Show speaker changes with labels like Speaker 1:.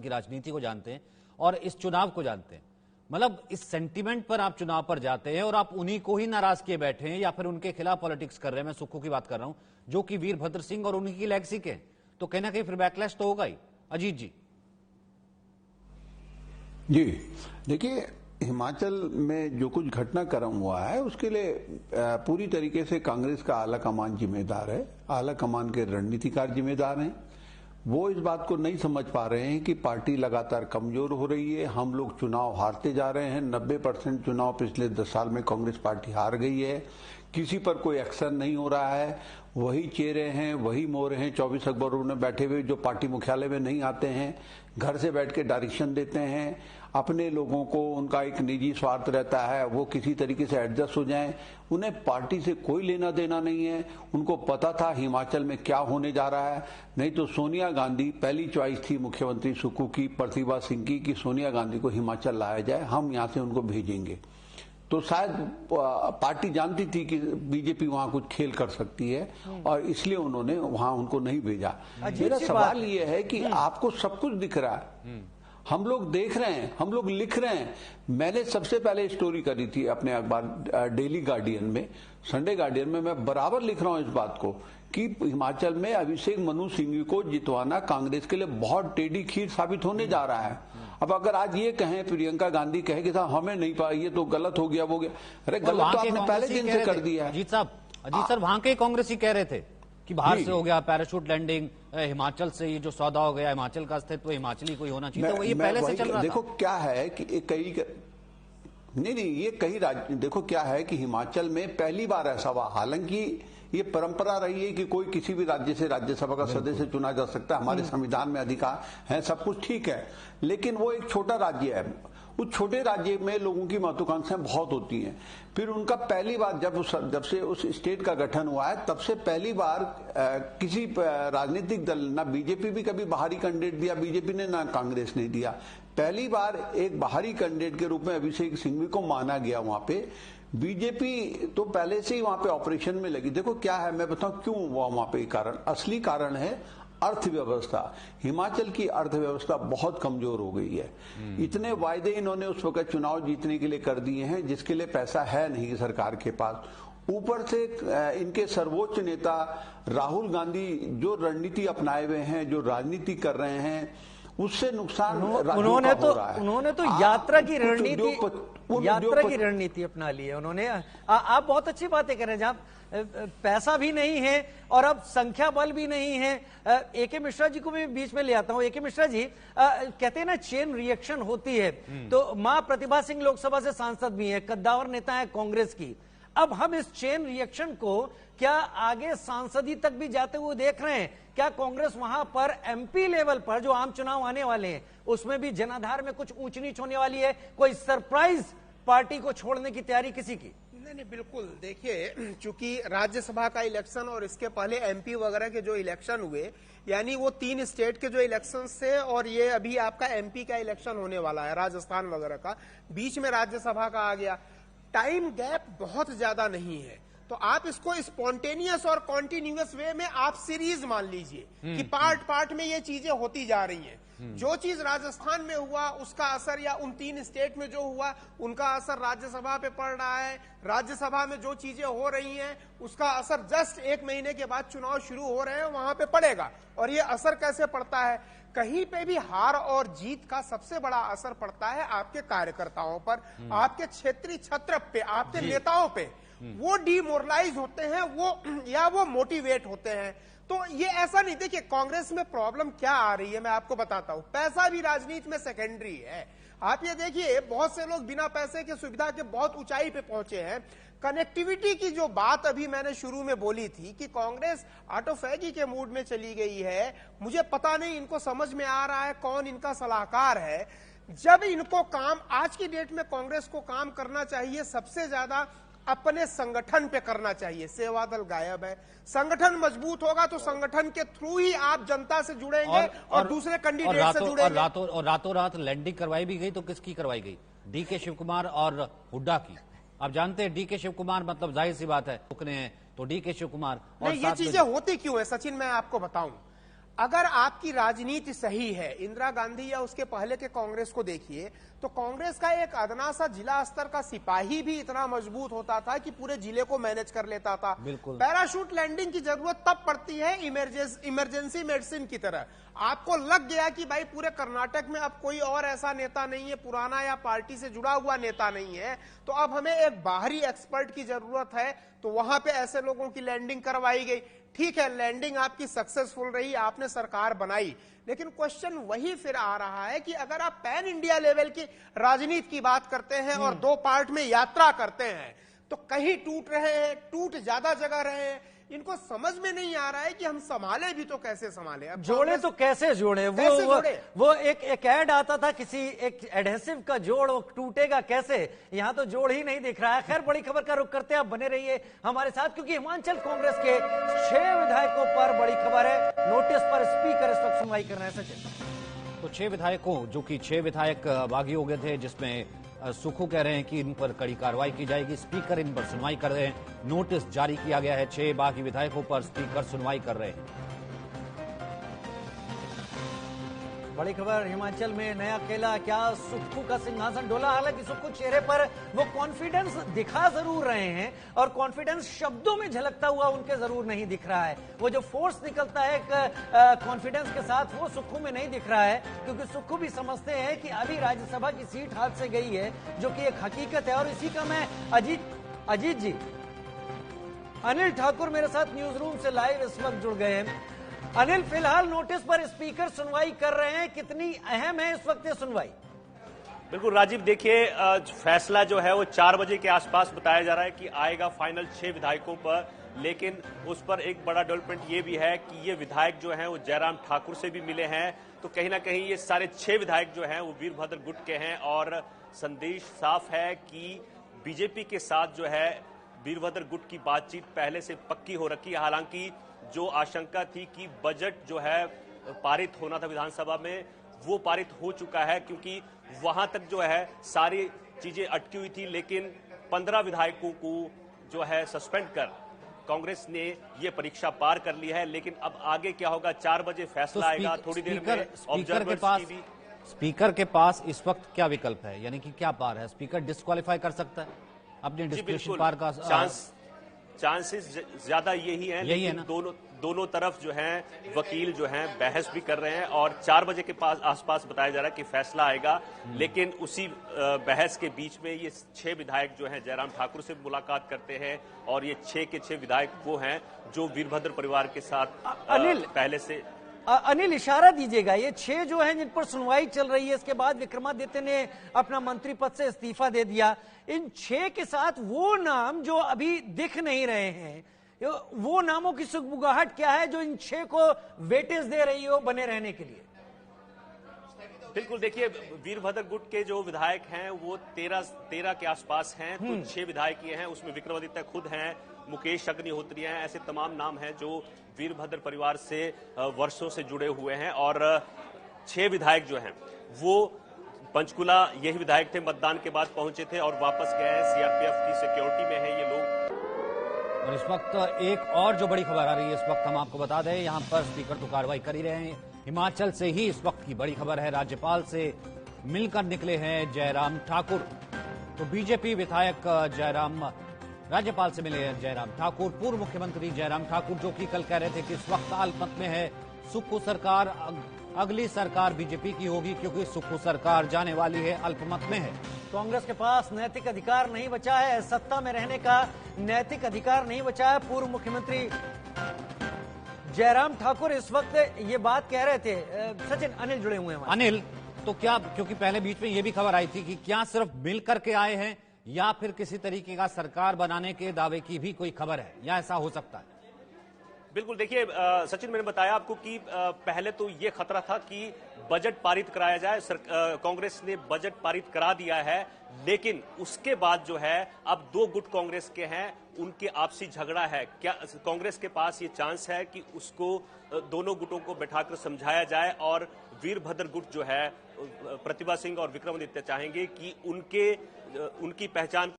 Speaker 1: की राजनीति को जानते हैं और इस चुनाव को जानते हैं। मतलब इस सेंटीमेंट पर आप चुनाव पर जाते हैं और आप उन्हीं को ही नाराज किए बैठे हैं या फिर उनके खिलाफ पॉलिटिक्स कर रहे हैं। मैं सुक्खू की बात कर रहा हूं जो कि वीरभद्र सिंह और उनकी लेगेसी के, तो कहीं ना कहीं फिर बैकलैश तो होगा ही। अजीत जी।
Speaker 2: जी देखिए, हिमाचल में जो कुछ घटनाक्रम हुआ है उसके लिए पूरी तरीके से कांग्रेस का आला कमान जिम्मेदार है। आला कमान के रणनीतिकार जिम्मेदार हैं। वो इस बात को नहीं समझ पा रहे हैं कि पार्टी लगातार कमजोर हो रही है, हम लोग चुनाव हारते जा रहे हैं। 90% चुनाव पिछले 10 साल में कांग्रेस पार्टी हार गई है। किसी पर कोई एक्शन नहीं हो रहा है। वही चेहरे हैं, वही मोहरे हैं 24 अखबारों में बैठे हुए जो पार्टी मुख्यालय में नहीं आते हैं, घर से बैठ के डायरेक्शन देते हैं। अपने लोगों को, उनका एक निजी स्वार्थ रहता है, वो किसी तरीके से एडजस्ट हो जाएं। उन्हें पार्टी से कोई लेना देना नहीं है। उनको पता था हिमाचल में क्या होने जा रहा है। नहीं तो सोनिया गांधी पहली चॉइस थी मुख्यमंत्री सुक्खू की, प्रतिभा सिंह की, कि सोनिया गांधी को हिमाचल लाया जाए, हम यहां से उनको भेजेंगे। तो शायद पार्टी जानती थी कि बीजेपी वहां कुछ खेल कर सकती है और इसलिए उन्होंने वहां उनको नहीं भेजा। मेरा सवाल ये है कि आपको सब कुछ दिख रहा है, हम लोग देख रहे हैं, हम लोग लिख रहे हैं। मैंने सबसे पहले स्टोरी करी थी अपने अखबार डेली गार्डियन में, संडे गार्डियन में। मैं बराबर लिख रहा हूं इस बात को कि हिमाचल में अभिषेक मनु सिंघवी को जितवाना कांग्रेस के लिए बहुत टेढ़ी खीर साबित होने जा रहा है। अब अगर आज ये कहें, प्रियंका गांधी कहे कि साहब हमें नहीं पाया, ये तो गलत हो गया, वो गया। अरे गलत तो आपने पहले दिन से कर दिया है।
Speaker 1: अजीत सर, वहां के कांग्रेसी कह रहे थे कि बाहर से हो गया पैराशूट लैंडिंग, हिमाचल से ये जो सौदा हो गया, हिमाचल का अस्तित्व हिमाचली कोई होना चाहिए, तो ये पहले से चल रहा था।
Speaker 2: देखो क्या है कि नहीं, ये कई राज्य, देखो क्या है कि हिमाचल में पहली बार ऐसा हुआ। हालांकि ये परंपरा रही है कि कोई किसी भी राज्य से राज्यसभा का सदस्य चुना जा सकता है, हमारे संविधान में अधिकार है, सब कुछ ठीक है। लेकिन वो एक छोटा राज्य है, उस छोटे राज्य में लोगों की महत्वाकांक्षाएं बहुत होती हैं। फिर उनका पहली बार जब से उस स्टेट का गठन हुआ है, तब से पहली बार किसी राजनीतिक दल, ना बीजेपी भी कभी बाहरी कैंडिडेट दिया बीजेपी ने, ना कांग्रेस ने दिया। पहली बार एक बाहरी कैंडिडेट के रूप में अभिषेक सिंघवी को माना गया वहां पे। बीजेपी तो पहले से ही वहां पे ऑपरेशन में लगी। देखो क्या है, मैं बताऊं क्यों हुआ वहां पे। कारण, असली कारण है अर्थव्यवस्था। हिमाचल की अर्थव्यवस्था बहुत कमजोर हो गई है। इतने वायदे इन्होंने उस वक्त चुनाव जीतने के लिए कर दिए हैं जिसके लिए पैसा है नहीं सरकार के पास। ऊपर से इनके सर्वोच्च नेता राहुल गांधी जो रणनीति अपनाए हुए हैं, जो राजनीति कर रहे हैं, उससे नुकसान
Speaker 3: उन्होंने तो यात्रा की रणनीति अपना ली है उन्होंने। आप बहुत अच्छी बातें कर रहे हैं, जहां पैसा भी नहीं है और अब संख्या बल भी नहीं है। एके मिश्रा जी को भी बीच में ले आता हूं। एके मिश्रा जी, कहते हैं ना चेन रिएक्शन होती है, तो मां प्रतिभा सिंह लोकसभा से सांसद भी है, कद्दावर नेता है कांग्रेस की। अब हम इस चेन रिएक्शन को क्या आगे सांसदी तक भी जाते हुए देख रहे हैं? क्या कांग्रेस वहां पर एमपी लेवल पर जो आम चुनाव आने वाले हैं उसमें भी जनाधार में कुछ ऊंच नीच होने वाली है? कोई सरप्राइज पार्टी को छोड़ने की तैयारी किसी की?
Speaker 4: नहीं, बिल्कुल। देखिए, चूंकि राज्यसभा का इलेक्शन और इसके पहले एमपी वगैरह के जो इलेक्शन हुए, यानी वो 3 स्टेट के जो इलेक्शन थे और ये अभी आपका एमपी का इलेक्शन होने वाला है, राजस्थान वगैरह का, बीच में राज्यसभा का आ गया। टाइम गैप बहुत ज्यादा नहीं है, तो आप इसको स्पॉन्टेनियस और कॉन्टिन्यूअस वे में आप सीरीज मान लीजिए कि पार्ट में ये चीजें होती जा रही हैं। जो चीज राजस्थान में हुआ उसका असर, या उन 3 स्टेट में जो हुआ उनका असर राज्यसभा पे पड़ रहा है। राज्यसभा में जो चीजें हो रही हैं उसका असर जस्ट 1 महीने के बाद चुनाव शुरू हो रहे हैं वहां पे पड़ेगा। और ये असर कैसे पड़ता है? कहीं पे भी हार और जीत का सबसे बड़ा असर पड़ता है आपके कार्यकर्ताओं पर, आपके क्षेत्रीय छत्र पे, आपके नेताओं पे। वो डिमोरलाइज होते हैं, वो मोटिवेट होते हैं। तो ये ऐसा नहीं, देखिए कांग्रेस में प्रॉब्लम क्या आ रही है मैं आपको बताता हूं। पैसा भी राजनीति में सेकेंडरी है। आप ये देखिए, बहुत से लोग बिना पैसे के सुविधा के बहुत ऊंचाई पे पहुंचे हैं। कनेक्टिविटी की जो बात अभी मैंने शुरू में बोली थी कि कांग्रेस ऑटोफैगी के मूड में चली गई है, मुझे पता नहीं इनको समझ में आ रहा है कौन इनका सलाहकार है। जब इनको काम, आज की डेट में कांग्रेस को काम करना चाहिए सबसे ज्यादा अपने संगठन पे करना चाहिए। सेवा दल गायब है। संगठन मजबूत होगा तो संगठन के थ्रू ही आप जनता से जुड़ेंगे और दूसरे कैंडिडेट से जुड़ेंगे।
Speaker 1: और रातों रात लैंडिंग करवाई भी गई, तो किसकी करवाई गई? डीके शिव कुमार और हुड्डा की। आप जानते हैं डीके शिव कुमार, मतलब जाहिर सी बात है रुकने हैं, तो डीके शिव कुमार।
Speaker 4: और ये चीजें होती क्यों है सचिन, मैं आपको बताऊं। अगर आपकी राजनीति सही है, इंदिरा गांधी या उसके पहले के कांग्रेस को देखिए, तो कांग्रेस का एक अदना सा जिला स्तर का सिपाही भी इतना मजबूत होता था कि पूरे जिले को मैनेज कर लेता था।
Speaker 1: बिल्कुल।
Speaker 4: पैराशूट लैंडिंग की जरूरत तब पड़ती है इमरजेंसी मेडिसिन की तरह। आपको लग गया कि भाई पूरे कर्नाटक में अब कोई और ऐसा नेता नहीं है, पुराना या पार्टी से जुड़ा हुआ नेता नहीं है, तो अब हमें एक बाहरी एक्सपर्ट की जरूरत है, तो वहां पे ऐसे लोगों की लैंडिंग करवाई गई। ठीक है, लैंडिंग आपकी सक्सेसफुल रही, आपने सरकार बनाई, लेकिन क्वेश्चन वही फिर आ रहा है कि अगर आप पैन इंडिया लेवल की राजनीति की बात करते हैं और 2 पार्ट में यात्रा करते हैं, तो कहीं टूट रहे हैं, टूट ज्यादा जगह रहे हैं। इनको समझ में नहीं आ रहा है कि हम संभाले भी तो कैसे संभाले। अब
Speaker 3: जोड़े तो कैसे जोड़े? वो एक ऐड आता था किसी एक एडहेसिव का, जोड़ वो टूटेगा कैसे? यहां तो जोड़ ही नहीं दिख रहा है। खैर, बड़ी खबर का रुख करते हैं, आप बने रहिए हमारे साथ, क्योंकि हिमाचल कांग्रेस के 6 विधायकों पर बड़ी खबर है। नोटिस पर स्पीकर इस वक्त सुनवाई कर रहे हैं। सचिन,
Speaker 1: तो 6 विधायकों, जो कि 6 विधायक बागी हो गए थे, जिसमें सुखू कह रहे हैं कि इन पर कड़ी कार्रवाई की जाएगी, स्पीकर इन पर सुनवाई कर रहे हैं। नोटिस जारी किया गया है 6 बागी विधायकों पर, स्पीकर सुनवाई कर रहे हैं।
Speaker 3: बड़ी खबर, हिमाचल में नया केला, क्या सुक्खू का सिंहासन डोला? हालांकि सुक्खू चेहरे पर वो कॉन्फिडेंस दिखा जरूर रहे हैं, और कॉन्फिडेंस शब्दों में झलकता हुआ उनके जरूर नहीं दिख रहा है। वो जो फोर्स निकलता है कॉन्फिडेंस के साथ, वो सुक्खू में नहीं दिख रहा है, क्योंकि सुक्खू भी समझते हैं कि अभी राज्यसभा की सीट हाथ से गई है, जो कि एक हकीकत है। और इसी का मैं अजीत जी, अनिल ठाकुर मेरे साथ न्यूज रूम से लाइव इस वक्त जुड़ गए हैं। अनिल, फिलहाल नोटिस पर स्पीकर सुनवाई कर रहे हैं, कितनी अहम है इस वक्त ये सुनवाई?
Speaker 5: बिल्कुल राजीव, देखिए फैसला जो है वो 4 बजे के आसपास बताया जा रहा है कि आएगा फाइनल 6 विधायकों पर, लेकिन उस पर एक बड़ा डेवलपमेंट ये भी है कि ये विधायक जो हैं वो जयराम ठाकुर से भी मिले हैं, तो कहीं ना कहीं ये सारे 6 विधायक जो हैं वो वीरभद्र गुट के हैं, और संदेश साफ है कि बीजेपी के साथ जो है वीरभद्र गुट की बातचीत पहले से पक्की हो रखी है। हालांकि जो आशंका थी कि बजट जो है पारित होना था विधानसभा में, वो पारित हो चुका है, क्योंकि वहां तक जो है सारी चीजें अटकी हुई थी। लेकिन 15 विधायकों को जो है सस्पेंड कर कांग्रेस ने ये परीक्षा पार कर ली है। लेकिन अब आगे क्या होगा, 4 बजे फैसला आएगा थोड़ी देर में।
Speaker 1: स्पीकर के पास इस वक्त क्या विकल्प है, यानी कि क्या पार है? स्पीकर डिस्क्वालीफाई कर सकता है अपने डिस्क्रिप्शन पार का
Speaker 5: चांसेस ज्यादा यही है ना? दोनों तरफ जो हैं वकील जो हैं बहस भी कर रहे हैं, और 4 बजे के आसपास बताया जा रहा है कि फैसला आएगा। लेकिन उसी बहस के बीच में ये 6 विधायक जो हैं जयराम ठाकुर से मुलाकात करते हैं, और ये 6 के 6 विधायक वो हैं जो वीरभद्र परिवार के साथ पहले से।
Speaker 3: अनिल, इशारा दीजिएगा, ये 6 जो हैं जिन पर सुनवाई चल रही है, इसके बाद विक्रमादित्य ने अपना मंत्री पद से इस्तीफा दे दिया, इन 6 के साथ वो नाम जो अभी दिख नहीं रहे हैं, वो नामों की सुगबुगाहट क्या है जो इन 6 को वेटेज दे रही हो बने रहने के लिए?
Speaker 5: बिल्कुल, देखिए वीरभद्र गुट के जो विधायक हैं वो 13 के आसपास हैं, तो 6 विधायक ये हैं, उसमें विक्रमादित्य खुद हैं, मुकेश अग्निहोत्री हैं, ऐसे तमाम नाम हैं जो वीरभद्र परिवार से वर्षों से जुड़े हुए हैं। और 6 विधायक जो हैं वो पंचकुला, यही विधायक थे, मतदान के बाद पहुंचे थे और वापस गए हैं। सीआरपीएफ की सिक्योरिटी में है ये लोग।
Speaker 1: और इस वक्त एक और जो बड़ी खबर आ रही है, इस वक्त हम आपको बता दें, यहां पर स्पीकर तो कार्रवाई कर ही रहे हैं। हिमाचल से ही इस वक्त की बड़ी खबर है, राज्यपाल से मिलकर निकले हैं जयराम ठाकुर। तो बीजेपी विधायक राज्यपाल से मिले हैं जयराम ठाकुर। पूर्व मुख्यमंत्री जयराम ठाकुर, जो कि कल कह रहे थे कि इस वक्त अल्पमत में है सुक्खू सरकार, अगली सरकार बीजेपी की होगी, क्योंकि सुक्खू सरकार जाने वाली है, अल्पमत में है।
Speaker 3: कांग्रेस के पास नैतिक अधिकार नहीं बचा है, सत्ता में रहने का नैतिक अधिकार नहीं बचा है। पूर्व मुख्यमंत्री जयराम ठाकुर इस वक्त ये बात कह रहे थे। सचिन, अनिल जुड़े हुए हैं।
Speaker 1: अनिल, तो क्या, क्योंकि पहले बीच में ये भी खबर आई थी कि क्या सिर्फ मिल करके आए हैं या फिर किसी तरीके का सरकार बनाने के दावे की भी कोई खबर है, या ऐसा हो सकता है?
Speaker 5: बिल्कुल, देखिए सचिन, मैंने बताया आपको कि पहले तो ये खतरा था कि बजट पारित कराया जाए। कांग्रेस ने बजट पारित करा दिया है, लेकिन उसके बाद जो है अब 2 गुट कांग्रेस के हैं, उनके आपसी झगड़ा है। क्या कांग्रेस के पास ये चांस है कि उसको दोनों गुटों को बैठाकर समझाया जाए? और वीरभद्र गुट जो है, प्रतिभा सिंह और विक्रमादित्य चाहेंगे कि उनकी पहचान